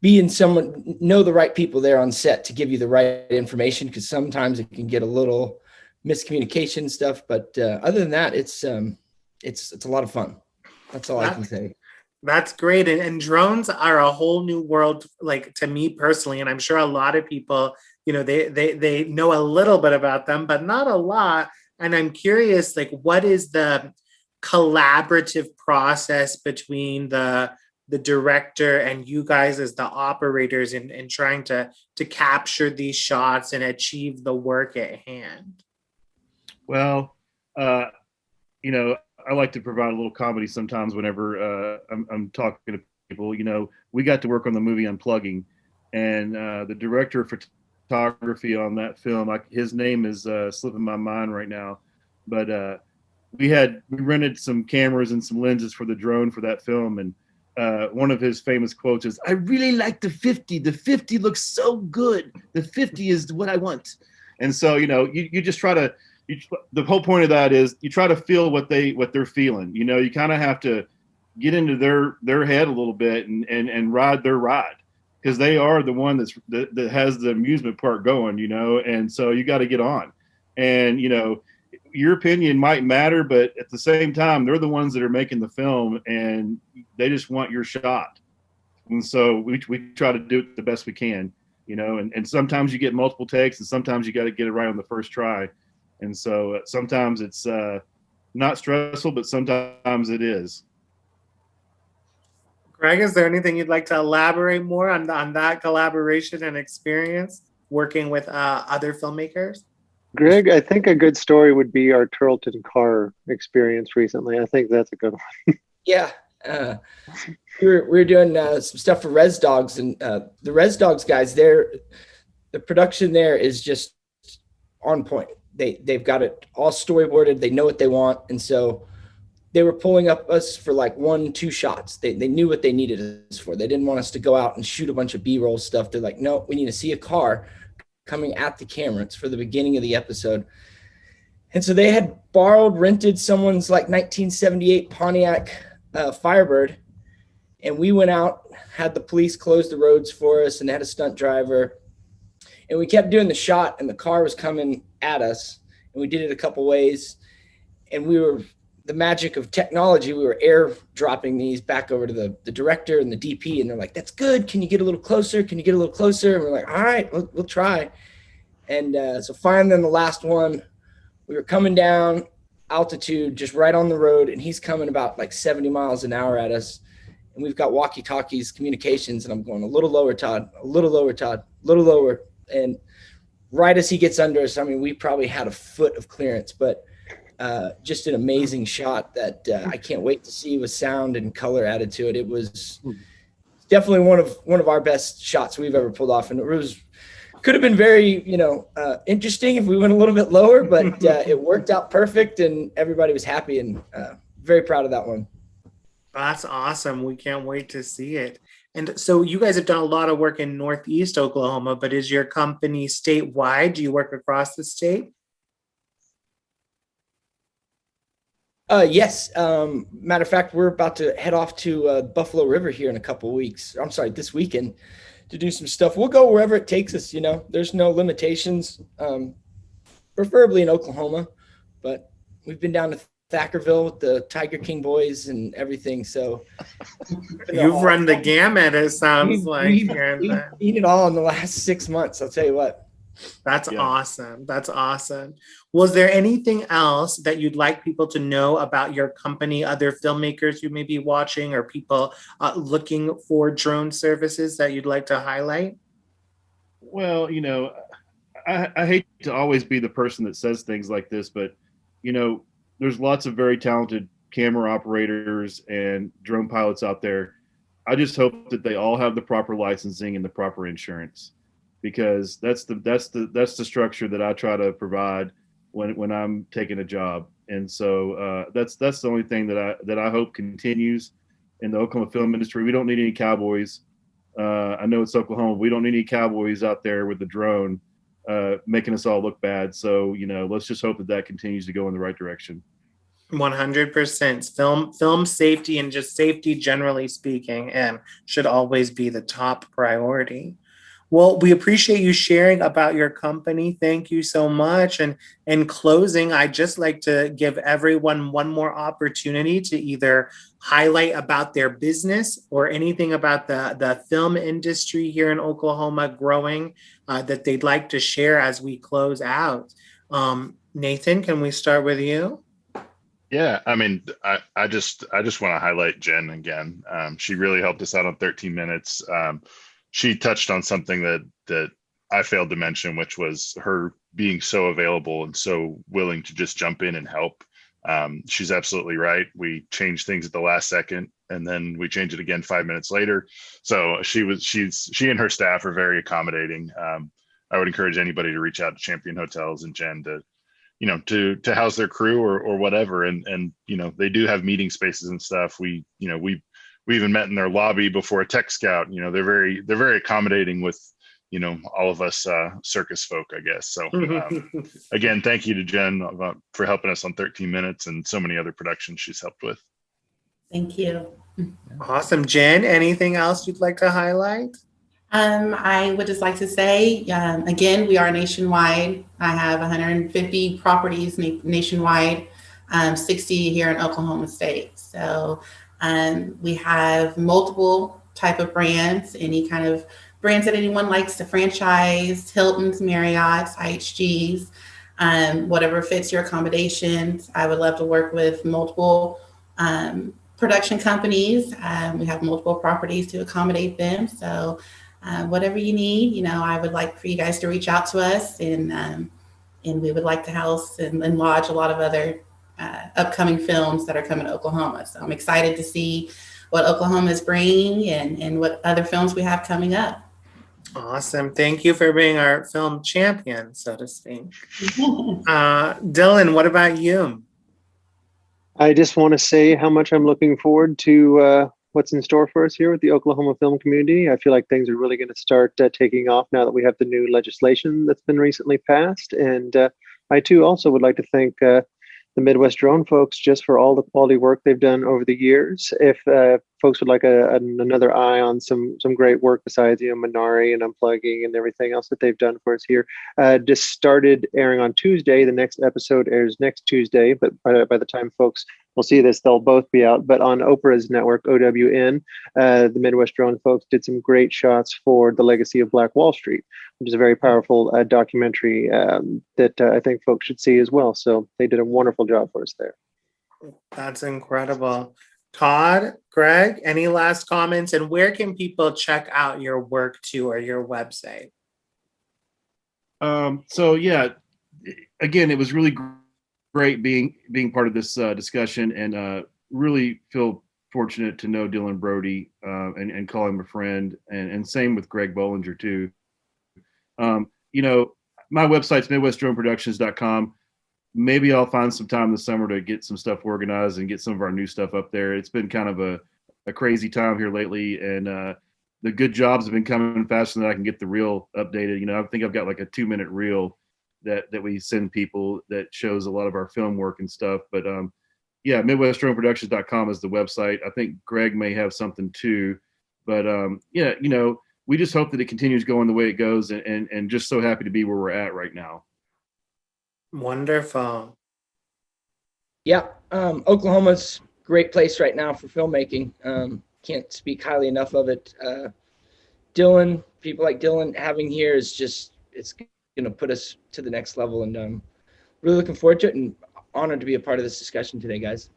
the right people there on set to give you the right information, because sometimes it can get a little miscommunication stuff. But other than that, it's a lot of fun. That's all I can say. That's great. And drones are a whole new world, like to me personally, and I'm sure a lot of people, they know a little bit about them, but not a lot. And I'm curious, like, what is the collaborative process between the director and you guys as the operators in trying to capture these shots and achieve the work at hand? Well, I like to provide a little comedy sometimes whenever I'm talking to people. We got to work on the movie Unplugging, and the director of photography on that film, his name is slipping my mind right now, but we rented some cameras and some lenses for the drone for that film, and one of his famous quotes is, "I really like the 50. The 50 looks so good. The 50 is what I want." And so, you just try to. The whole point of that is you try to feel what they're feeling. You kind of have to get into their head a little bit and ride their ride, because they are the one that has the amusement part going, and so you got to get on. And your opinion might matter, but at the same time, they're the ones that are making the film, and they just want your shot. And so we try to do it the best we can, and sometimes you get multiple takes, and sometimes you got to get it right on the first try. And so sometimes it's not stressful, but sometimes it is. Greg, is there anything you'd like to elaborate more on that collaboration and experience working with other filmmakers? Greg, I think a good story would be our Turtleton car experience recently. I think that's a good one. Yeah. We were doing some stuff for Res Dogs, and the Res Dogs guys, the production there is just on point. They've got it all storyboarded. They know what they want. And so they were pulling up us for like 1-2 shots. They knew what they needed us for. They didn't want us to go out and shoot a bunch of B-roll stuff. They're like, no, we need to see a car coming at the camera. It's for the beginning of the episode. And so they had rented someone's like 1978 Pontiac Firebird. And we went out, had the police close the roads for us, and they had a stunt driver. And we kept doing the shot, and the car was coming at us. And we did it a couple ways. And the magic of technology, we were airdropping these back over to the director and the DP. And they're like, that's good. Can you get a little closer? Can you get a little closer? And we're like, all right, we'll try. And so finally, on the last one, we were coming down altitude, just right on the road. And he's coming about like 70 miles an hour at us. And we've got walkie-talkies, communications. And I'm going, a little lower, Todd, a little lower, Todd, a little lower. And right as he gets under us, I mean, we probably had a foot of clearance, but just an amazing shot that I can't wait to see with sound and color added to it. It was definitely one of our best shots we've ever pulled off. And could have been very, interesting if we went a little bit lower, but it worked out perfect and everybody was happy, and very proud of that one. That's awesome. We can't wait to see it. And so you guys have done a lot of work in Northeast Oklahoma, but is your company statewide? Do you work across the state? Yes. Matter of fact, we're about to head off to Buffalo River here in a couple of weeks. I'm sorry, this weekend, to do some stuff. We'll go wherever it takes us. There's no limitations, preferably in Oklahoma, but we've been down to Thackerville with the Tiger King boys and everything. So you've run the gamut, it sounds like. We've seen it all in the last 6 months. I'll tell you what. That's awesome. That's awesome. Was there anything else that you'd like people to know about your company, other filmmakers you may be watching, or people looking for drone services that you'd like to highlight? Well, I hate to always be the person that says things like this, but, there's lots of very talented camera operators and drone pilots out there. I just hope that they all have the proper licensing and the proper insurance, because that's the structure that I try to provide when I'm taking a job. And so that's the only thing that I hope continues in the Oklahoma film industry. We don't need any cowboys. I know it's Oklahoma. We don't need any cowboys out there with the drone making us all look bad. So, let's just hope that continues to go in the right direction. 100%. Film safety, and just safety generally speaking, should always be the top priority. Well, we appreciate you sharing about your company. Thank you so much. And in closing, I'd just like to give everyone one more opportunity to either highlight about their business or anything about the film industry here in Oklahoma growing that they'd like to share as we close out. Nathan, can we start with you? Yeah, I mean, I just want to highlight Jen again. She really helped us out on 13 minutes. She touched on something that I failed to mention, which was her being so available and so willing to just jump in and help. She's absolutely right. We changed things at the last second, and then we changed it again 5 minutes later. So she and her staff are very accommodating. I would encourage anybody to reach out to Champion Hotels and Jen to house their crew or whatever. And they do have meeting spaces and stuff. We even met in their lobby before a tech scout. They're very accommodating with, all of us circus folk, I guess. So again, thank you to Jen for helping us on 13 minutes and so many other productions she's helped with. Thank you. Awesome. Jen, anything else you'd like to highlight? I would just like to say, again, we are nationwide. I have 150 properties nationwide, 60 here in Oklahoma State. So we have multiple type of brands, any kind of brands that anyone likes to franchise, Hilton's, Marriott's, IHG's, whatever fits your accommodations. I would love to work with multiple production companies. We have multiple properties to accommodate them. So whatever you need, I would like for you guys to reach out to us and and we would like to house and lodge a lot of other upcoming films that are coming to Oklahoma. So I'm excited to see what Oklahoma is bringing and what other films we have coming up. Awesome. Thank you for being our film champion, so to speak. Dylan, what about you? I just want to say how much I'm looking forward to what's in store for us here with the Oklahoma film community. I feel like things are really going to start taking off now that we have the new legislation that's been recently passed. And I too also would like to thank the Midwest Drone folks just for all the quality work they've done over the years. If folks would like another eye on some great work besides Minari and Unplugging and everything else that they've done for us here, just started airing on Tuesday. The next episode airs next Tuesday, but by the time folks will see this, they'll both be out. But on Oprah's network, OWN, the Midwest Drone folks did some great shots for The Legacy of Black Wall Street, which is a very powerful documentary that I think folks should see as well. So they did a wonderful job for us there. That's incredible. Todd, Greg, any last comments? And where can people check out your work too, or your website? So yeah, again, it was really great being part of this discussion, and really feel fortunate to know Dylan Brodie and call him a friend, and same with Greg Bollinger too. You know, my website's midwestdroneproductions.com. Maybe I'll find some time this summer to get some stuff organized and get some of our new stuff up there. It's been kind of a crazy time here lately, and the good jobs have been coming faster than I can get the reel updated. You know, I think I've got like a 2-minute reel that we send people that shows a lot of our film work and stuff. But yeah, midwestdroneproductions.com is the website. I think Greg may have something too. But yeah, you know, we just hope that it continues going the way it goes, and just so happy to be where we're at right now. Wonderful. Yeah, Oklahoma's a great place right now for filmmaking. Can't speak highly enough of it. Dylan, people like Dylan having here is just, it's going to put us to the next level, and really looking forward to it, and honored to be a part of this discussion today, guys.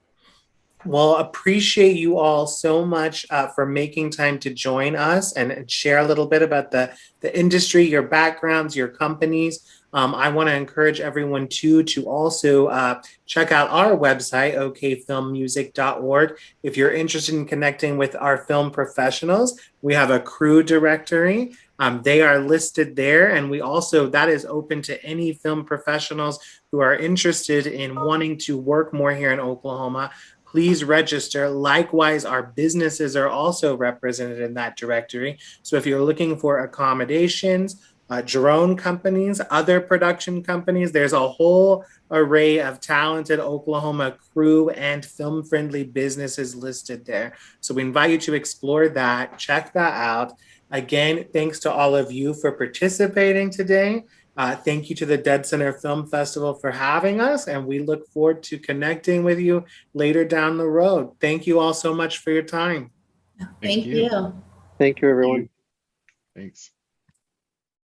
Well, appreciate you all so much for making time to join us and share a little bit about the industry, your backgrounds, your companies. I want to encourage everyone to also check out our website, okfilmmusic.org. If you're interested in connecting with our film professionals, we have a crew directory. They are listed there. And we also, that is open to any film professionals who are interested in wanting to work more here in Oklahoma. Please register. Likewise, our businesses are also represented in that directory. So if you're looking for accommodations, drone companies, other production companies, there's a whole array of talented Oklahoma crew and film-friendly businesses listed there. So we invite you to explore that, check that out. Again, thanks to all of you for participating today. Thank you to the deadCenter Film Festival for having us, and we look forward to connecting with you later down the road. Thank you all so much for your time. Thank you. Thank you, everyone. Thanks.